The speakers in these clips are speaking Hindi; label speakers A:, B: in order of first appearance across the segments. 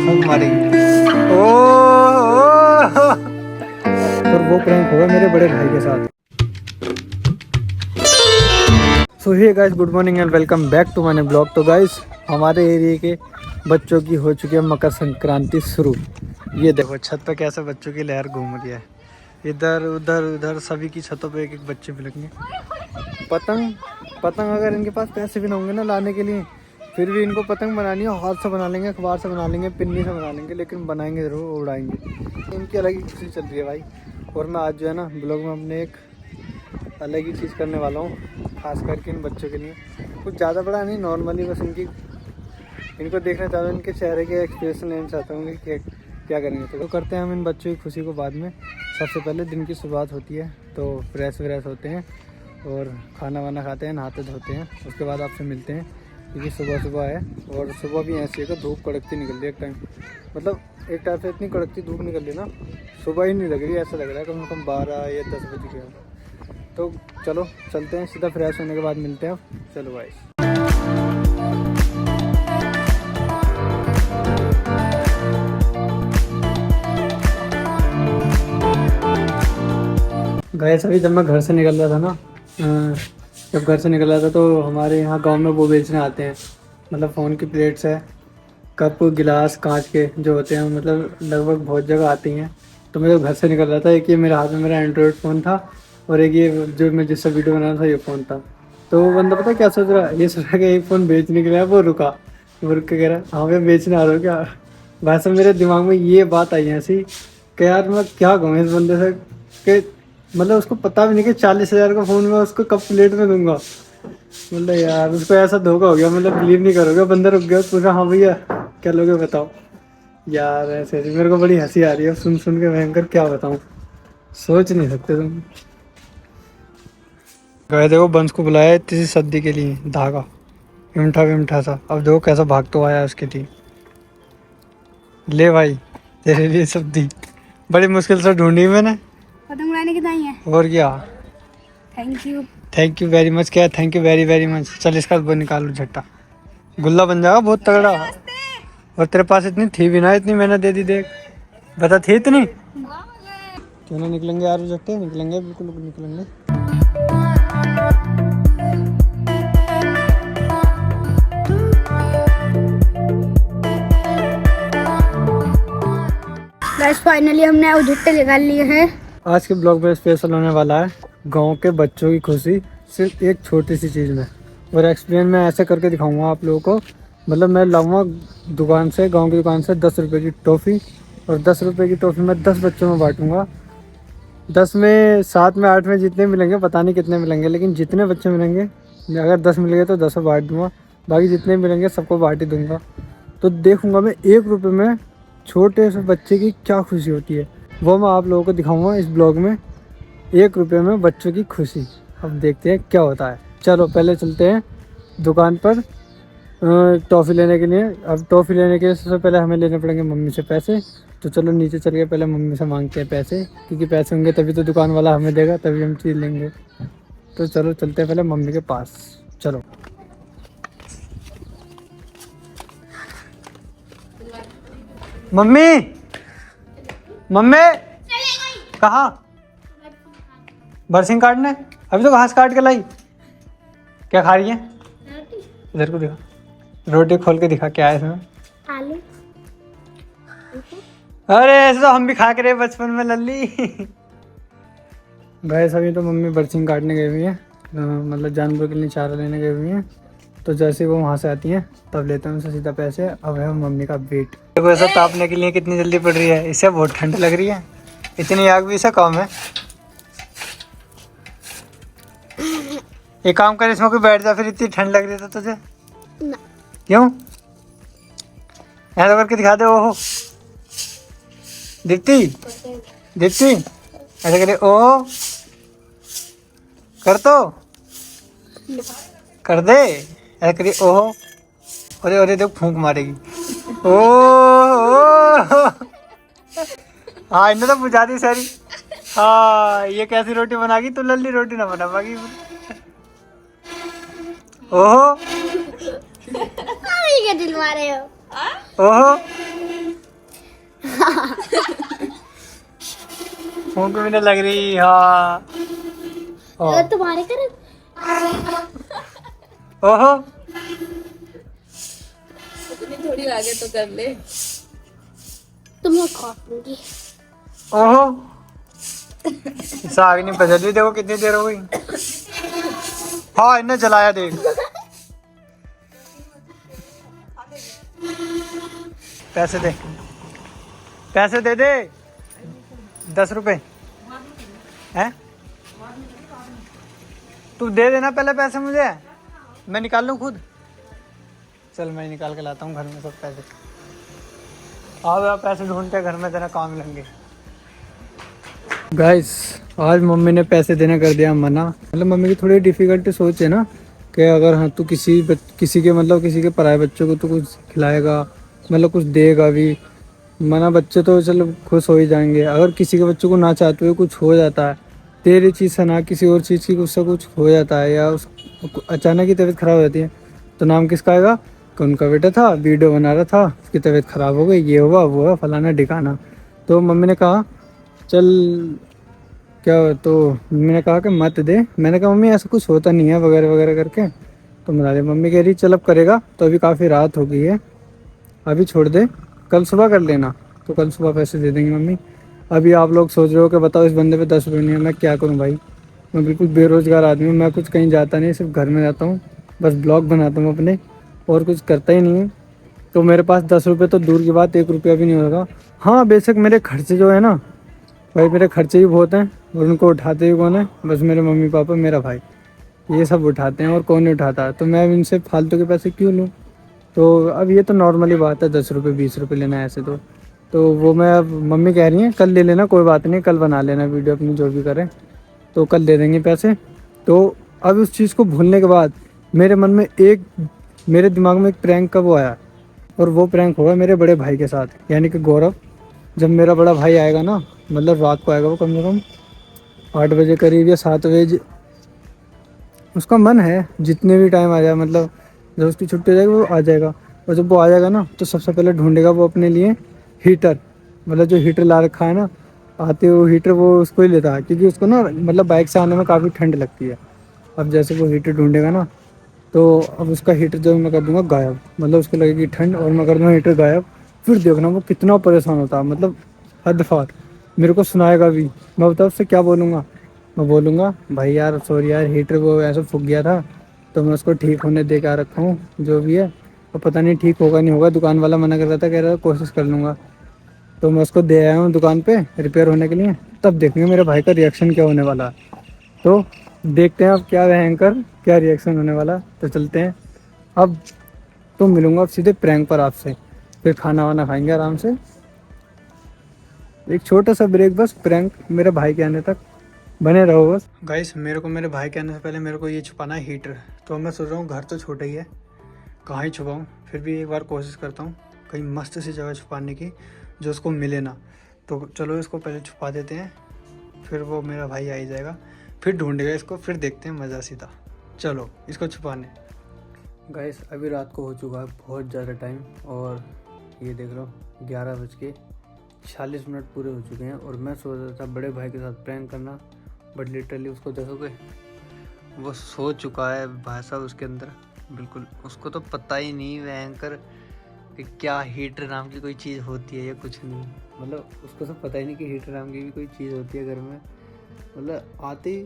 A: फूंक मारेगी। ओ और वो प्रैंक होगा मेरे बड़े भाई के साथ। So hey guys, good morning and welcome back to my blog. तो गाइस, हमारे एरिया के बच्चों की हो चुकी है मकर संक्रांति शुरू। ये देखो छत पे कैसे बच्चों की लहर घूम रही है। इधर उधर उधर सभी की छतों पे एक एक बच्चे मिलेंगे। पतंग अगर इनके पास पैसे भी ना होंगे ना लाने के लिए, फिर भी इनको पतंग बनानी है। हाथ से बना लेंगे, अखबार से बना लेंगे, पिन्नी से बना लेंगे, लेकिन बनाएंगे ज़रूर, उड़ाएंगे। इनकी अलग ही खुशी चल रही है भाई। और मैं आज जो है ना ब्लॉग में अपने एक अलग ही चीज़ करने वाला हूँ, खास करके इन बच्चों के लिए। कुछ ज़्यादा बड़ा नहीं, नॉर्मली बस इनको देखना चाहता हूँ, इनके चेहरे के एक्सप्रेशन लेना चाहता हूँ कि क्या करेंगे। तो करते हैं हम इन बच्चों की खुशी को बाद में। सबसे पहले दिन की शुरुआत होती है, तो फ्रेश व्रेश होते हैं और खाना वाना खाते हैं, नहाते धोते हैं। उसके बाद आपसे मिलते हैं, क्योंकि सुबह है और सुबह भी ऐसी है कि धूप कड़कती निकल रही है। एक टाइम मतलब एक टाइम से इतनी कड़कती धूप निकल रही ना, सुबह ही नहीं लग रही, ऐसा लग रहा है कम से कम 12 या 10 बज गए। तो चलो चलते हैं, सीधा फ्रेश होने के बाद मिलते हैं। चलो भाई गए सभी। जब मैं घर से निकल रहा था ना, जब घर से निकल रहा था तो हमारे यहाँ गांव में वो बेचने आते हैं, मतलब फ़ोन की प्लेट्स है, कप गिलास कांच के जो होते हैं, मतलब लगभग बहुत जगह आती हैं। तो मैं जब घर से निकल रहा था, एक ये मेरे हाथ में मेरा एंड्रॉयड फ़ोन था और एक ये जो मैं जिससे वीडियो बना रहा था ये फ़ोन था। तो वो बंदा पता क्या सोच रहा, ये सोच रहा कि एक फ़ोन बेचने के लिए। वो रुक के कह रहा हाँ मैं बेचने आ रहा हूँ क्या। वैसे मेरे दिमाग में ये बात आई ऐसी कि यार मैं क्या कहूँ इस बंदे से कि मतलब उसको पता भी नहीं कि 40,000 का फ़ोन मैं उसको कब प्लेट में दूंगा। मतलब यार उसको ऐसा धोखा हो गया, मतलब बिलीव नहीं करोगे। बंदा रुक गया, पूछा हाँ भैया क्या लोगे बताओ। यार ऐसे मेरे को बड़ी हंसी आ रही है सुन के भयंकर, क्या बताऊँ, सोच नहीं सकते तुम। गए देखो बंस को बुलाया इतनी सब्जी के लिए, धागा विमठा सा। अब देखो कैसा भाग तो आया उसके लिए। ले भाई तेरे लिए सब्जी बड़ी मुश्किल से ढूंढी मैंने।
B: पतंग उड़ाने की दाई है।
A: और क्या,
B: थैंक
A: यू वेरी मच। क्या थैंक यू वेरी मच। चल इसका वो निकाल लो झट्टा, गुल्ला बन जाएगा बहुत तगड़ा। और तेरे पास इतनी थी भी ना, इतनी मैंने दे दी, देख बता थी इतनी। क्यों ना निकलेंगे यार झट्टे, निकलेंगे बिल्कुल निकलेंगे।
B: गाइस फाइनली हमने झुट्टे निकाल लिए हैं।
A: आज के ब्लॉग में स्पेशल होने वाला है गांव के बच्चों की खुशी सिर्फ एक छोटी सी चीज़ में। और एक्सप्लेन मैं ऐसे करके दिखाऊंगा आप लोगों को। मतलब मैं लाऊंगा दुकान से, गांव की दुकान से 10 रुपये की टॉफ़ी, और 10 रुपये की टॉफ़ी मैं 10 बच्चों में बांटूंगा। 10 में 7 में 8 में जितने मिलेंगे पता नहीं कितने मिलेंगे, लेकिन जितने बच्चे मिलेंगे, अगर 10 मिल गए तो 10 बांट दूंगा, बाकी जितने मिलेंगे सबको बांट ही दूंगा। तो देखूंगा मैं 1 रुपये में छोटे से बच्चे की क्या खुशी होती है, वो मैं आप लोगों को दिखाऊंगा इस ब्लॉग में। 1 रुपये में बच्चों की खुशी, अब देखते हैं क्या होता है। चलो पहले चलते हैं दुकान पर टॉफ़ी लेने के लिए। अब टॉफ़ी लेने के लिए सबसे पहले हमें लेने पड़ेंगे मम्मी से पैसे। तो चलो नीचे चल के पहले मम्मी से मांगते हैं पैसे, क्योंकि पैसे होंगे तभी तो दुकान वाला हमें देगा, तभी हम चीज़ लेंगे। तो चलो चलते हैं पहले मम्मी के पास। चलो मम्मी, मम्मी कहाँ? बरसिंग काटने? अभी तो घास काट के लाई। क्या खा रही है? इधर को दिखा, रोटी खोल के दिखा क्या है इसमें।
B: आलू।
A: अरे ऐसे तो हम भी खा के रहे बचपन में लल्ली। गैस अभी तो मम्मी बरसिंग काटने गई हुई है, मतलब जानवर के लिए चारा लेने गई हुई है। तो जैसे वो वहाँ से आती हैं तब लेते हैं उनसे सीधा पैसे। अब है मम्मी का वेट। देखो ऐसा तापने के लिए कितनी जल्दी पड़ रही है, इससे बहुत ठंड लग रही है। इतनी आग भी इसे कम है। एक काम कर इसमें कोई बैठ जा, फिर इतनी ठंड लग रही है तो तुझे
B: ना।
A: क्यों? ऐसा करके दिखा दे। ओहो दीप्ति, दीप्ति ऐसा करे, ओहो कर तो कर दे, ऐसा करिए ओहो। अरे अरे देख फूंक मारेगी। ओ हाँ इन्हें तो बुझा दी सारी। हाँ ये कैसी रोटी बनागी, तू लल्ली रोटी ना बना पागी। ओहो
B: क्या दिलवा रहे हो?
A: ओहो फूंक भी नहीं लग रही। हाँ
B: अगर तुम्हारे कर
A: ओहो
C: इतनी थोड़ी आगे तो कर ले।
B: तुम्हें खाऊंगी।
A: ओहो साग नहीं पसंद। देखो कितनी देर हो गई। हाँ इन्हें जलाया देख। पैसे दे, पैसे दे दे। 10 रुपए हैं? तू दे देना पहले पैसे मुझे, मैं निकाल लूँ खुद। चल मैं निकाल के लाता हूँ घर में सब पैसे। आओ यार पैसे ढूंढते घर में, तेरा काम लेंगे। गाइस आज मम्मी ने पैसे देना कर दिया मना। मतलब मम्मी की थोड़ी डिफिकल्टी सोच है ना कि अगर हाँ तू किसी के मतलब किसी के पराये बच्चों को तू कुछ खिलाएगा, मतलब कुछ देगा भी। मना बच्चे तो चलो खुश हो ही जाएंगे। अगर किसी के बच्चों को ना चाहते हुए कुछ हो जाता है, तेरी चीज़ से ना किसी और चीज़ की उससे कुछ हो जाता है, या उस अचानक ही तबीयत खराब हो जाती है, तो नाम किसका आएगा कि उनका बेटा था, वीडियो बना रहा था, उसकी तबीयत खराब हो गई, ये हुआ वो हुआ फलाना ढिकाना। तो मम्मी ने कहा चल क्या, तो मम्मी ने कहा कि मत दे। मैंने कहा मम्मी ऐसा कुछ होता नहीं है वगैरह वगैरह करके। तो बना दे। मम्मी कह रही चल अब करेगा तो अभी काफ़ी रात हो गई है, अभी छोड़ दे, कल सुबह कर लेना। तो कल सुबह पैसे दे देंगी मम्मी। अभी आप लोग सोच रहे हो कि बताओ इस बंदे पे 10 रुपये नहीं है, मैं क्या करूं भाई। मैं बिल्कुल बेरोज़गार आदमी हूँ, मैं कुछ कहीं जाता नहीं, सिर्फ घर में जाता हूँ, बस ब्लॉग बनाता हूँ अपने, और कुछ करता ही नहीं हूँ। तो मेरे पास 10 रुपये तो दूर की बात, 1 रुपया भी नहीं होगा। हाँ बेशक मेरे खर्चे जो है ना भाई, मेरे खर्चे भी बहुत हैं, और उनको उठाते भी कौन है, बस मेरे मम्मी पापा मेरा भाई, ये सब उठाते हैं, और कौन नहीं उठाता। तो मैं इनसे फालतू के पैसे क्यों लूँ। तो अब ये तो नॉर्मली बात है, 10 रुपये 20 रुपये लेना है ऐसे तो वो मैं अब मम्मी कह रही हैं कल ले लेना, कोई बात नहीं, कल बना लेना वीडियो अपनी जो भी करें, तो कल दे देंगे पैसे। तो अब उस चीज़ को भूलने के बाद मेरे मन में मेरे दिमाग में एक प्रैंक का वो आया, और वो प्रैंक होगा मेरे बड़े भाई के साथ, यानी कि गौरव। जब मेरा बड़ा भाई आएगा ना, मतलब रात को आएगा वो कम से कम 8 बजे करीब या 7 बजे, उसका मन है जितने भी टाइम आ जाए, मतलब जब उसकी छुट्टी हो जाएगी वो आ जाएगा। और जब वो आ जाएगा ना तो सबसे पहले ढूंढेगा वो अपने लिए हीटर, मतलब जो हीटर ला रखा है ना, आते हुए हीटर वो उसको ही लेता है, क्योंकि उसको ना मतलब बाइक से आने में काफ़ी ठंड लगती है। अब जैसे वो हीटर ढूंढेगा ना, तो अब उसका हीटर जो मैं कर दूंगा गायब, मतलब उसको लगेगी ठंड और मैं कर दूंगा हीटर गायब। फिर देखना वो कितना परेशान होता है, मतलब हद पार। मेरे को सुनाएगा भी। मैं बताऊँ उससे क्या बोलूँगा, मैं बोलूँगा भाई यार सॉरी यार, हीटर वो ऐसा फूक गया था, तो मैं उसको ठीक होने दे के आ रखा हूँ जो भी है, और पता नहीं ठीक होगा नहीं होगा, दुकान वाला मना कर रहा था, कह रहा था कोशिश कर लूँगा। तो मैं उसको दे आया हूँ दुकान पे रिपेयर होने के लिए, तब देखेंगे मेरे भाई का रिएक्शन क्या होने वाला है। तो देखते हैं अब क्या भयंकर क्या रिएक्शन होने वाला। तो चलते हैं अब। तो मिलूंगा अब सीधे प्रैंक पर आपसे, फिर खाना वाना खाएंगे आराम से। एक छोटा सा ब्रेक बस, प्रैंक मेरे भाई के आने तक बने रहो बस। गाइस मेरे को मेरे भाई के आने से पहले मेरे को ये छुपाना है हीटर। तो मैं सोच रहा हूँ घर तो छोटा ही है, कहाँ ही छुपाऊँ, फिर भी एक बार कोशिश करता हूँ कहीं मस्त सी जगह छुपाने की जो उसको मिले ना। तो चलो इसको पहले छुपा देते हैं, फिर वो मेरा भाई आ ही जाएगा, फिर ढूंढेगा इसको, फिर देखते हैं मज़ा सीधा। चलो इसको छुपाने। गाइस अभी रात को हो चुका है बहुत ज़्यादा टाइम, और ये देख लो 11:40 पूरे हो चुके हैं। और मैं सोच रहा था बड़े भाई के साथ प्रैंक करना, बट लिटरली उसको देखोगे वो सो चुका है भाई साहब उसके अंदर, बिल्कुल उसको तो पता ही नहीं भयंकर कि क्या हीटर नाम की कोई चीज़ होती है या कुछ नहीं। मतलब उसको तो पता ही नहीं कि हीटर नाम की भी कोई चीज़ होती है घर में। मतलब आते ही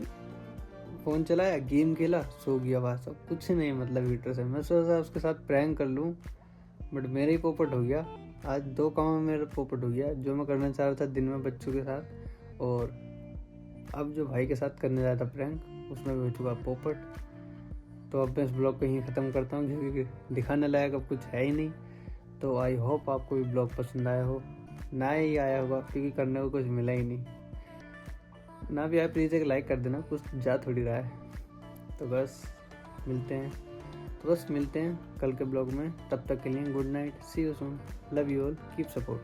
A: फ़ोन चलाया, गेम खेला, सो गया भाई साहब, कुछ नहीं मतलब हीटर से। मैं सोचा उसके साथ प्रैंक कर लूँ, बट मेरा ही पोपट हो गया। आज 2 काम में मेरा पोपट हो गया, जो मैं करना चाह रहा था दिन में बच्चों के साथ, और अब जो भाई के साथ करने जा रहा था प्रैंक उसमें भी हो चुका पोपट। तो अब मैं इस ब्लॉग को यहीं ख़त्म करता हूँ, क्योंकि दिखाने लायक अब कुछ है ही नहीं। तो आई होप आपको भी ब्लॉग पसंद आया हो, ना ही आया होगा क्योंकि करने को कुछ मिला ही नहीं, ना भी आया प्लीज़ एक लाइक कर देना, कुछ जा थोड़ी रहा है। तो बस मिलते हैं कल के ब्लॉग में। तब तक के लिए good night, see you soon, love you all, keep support.